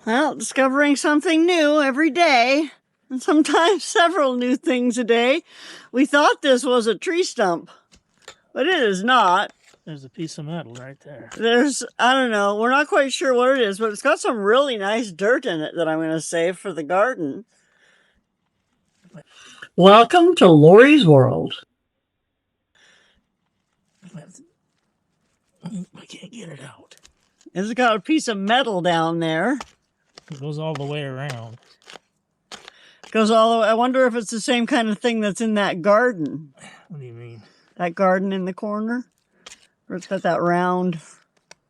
Well, discovering something new every day, and sometimes several new things a day. We thought this was a tree stump, but it is not. There's a piece of metal right there. I don't know, we're not quite sure what it is, but it's got some really nice dirt in it that I'm going to save for the garden. Welcome to Lorrie's World. I can't get it out. It's got a piece of metal down there. It goes all the way around. Goes all the way. I wonder if it's the same kind of thing that's in that garden. What do you mean? That garden in the corner? Where it's got that round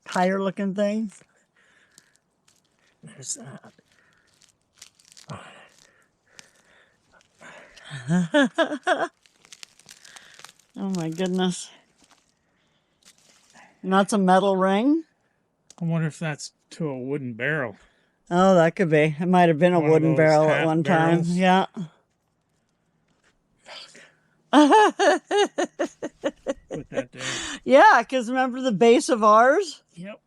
tire-looking thing? There's that. Oh my goodness. And that's a metal ring? I wonder if that's to a wooden barrel. Oh, that could be. It might have been a wooden barrel at one time. Yeah. Put that there. Yeah, because remember the base of ours? Yep.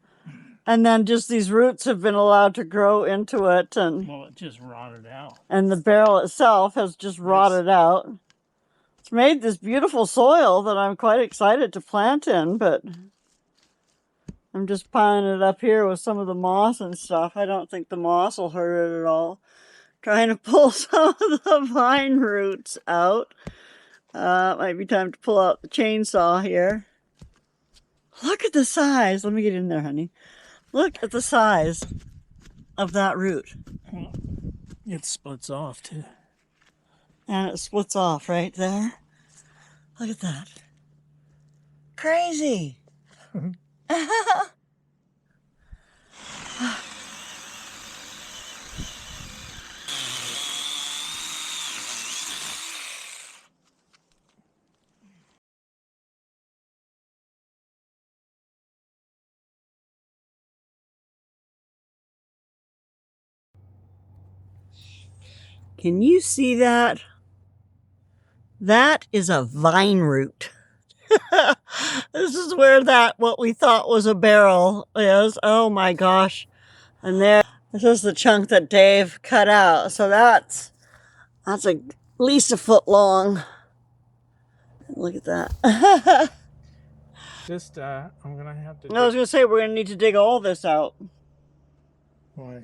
And then just these roots have been allowed to grow into it. Well, it just rotted out. And the barrel itself has just rotted out. It's made this beautiful soil that I'm quite excited to plant in, but I'm just piling it up here with some of the moss and stuff. I don't think the moss will hurt it at all. Trying to pull some of the vine roots out. Might be time to pull out the chainsaw here. Look at the size. Let me get in there, honey. Look at the size of that root. Well, it splits off too. And it splits off right there. Look at that. Crazy. Can you see that? That is a vine root. This is where what we thought was a barrel is. Oh my gosh. And this is the chunk that Dave cut out. So that's at least a foot long. Look at that. I'm going to have to... I was going to say, we're going to need to dig all this out. Why?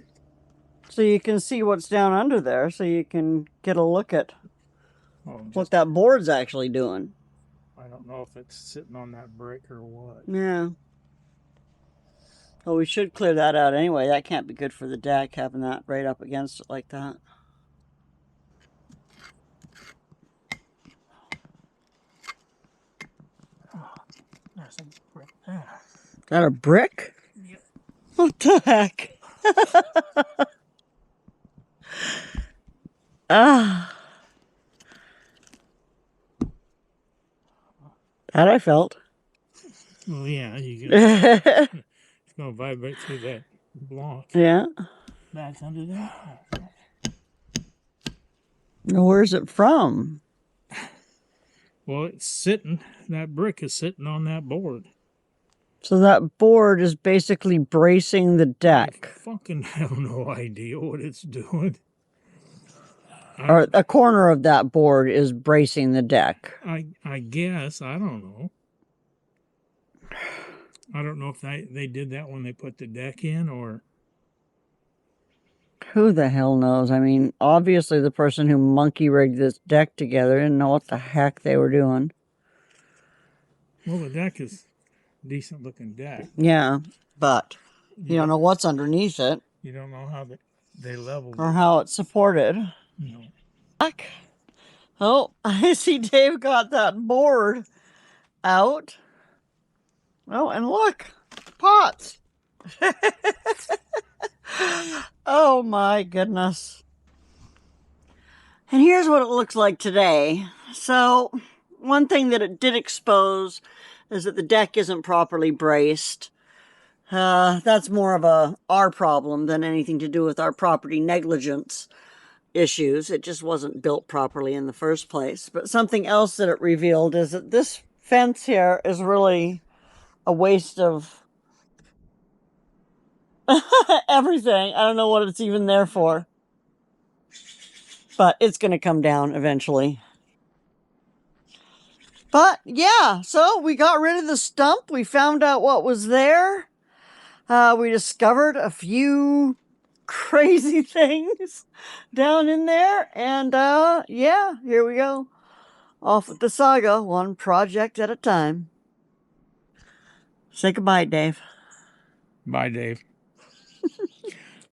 So you can see what's down under there, so you can get a look at what that board's actually doing. I don't know if it's sitting on that brick or what. Yeah. Well, we should clear that out anyway. That can't be good for the deck, having that right up against it like that. Oh, there's a brick there. Is that a brick? Yep. What the heck? Ah. That I felt. Well, yeah, it's going to vibrate through that block. Yeah. Back under there. Where's it from? Well, it's sitting, that brick is sitting on that board. So that board is basically bracing the deck. I fucking have no idea what it's doing. Or a corner of that board is bracing the deck. I guess. I don't know. I don't know if they did that when they put the deck in or... Who the hell knows? I mean, obviously the person who monkey rigged this deck together didn't know what the heck they were doing. Well, the deck is a decent looking deck. Yeah, but you don't know what's underneath it. You don't know how they leveled or how it's supported. No. Oh, I see Dave got that board out. Oh, and look, pots. Oh my goodness. And here's what it looks like today. So one thing that it did expose is that the deck isn't properly braced. That's more of our problem than anything to do with our property negligence issues. It just wasn't built properly in the first place. But something else that it revealed is that this fence here is really a waste of Everything. I don't know what it's even there for. But it's going to come down eventually. But yeah, so we got rid of the stump. We found out what was there. We discovered a few crazy things down in there. And yeah, here we go. Off with the saga, one project at a time. Say goodbye, Dave. Bye, Dave.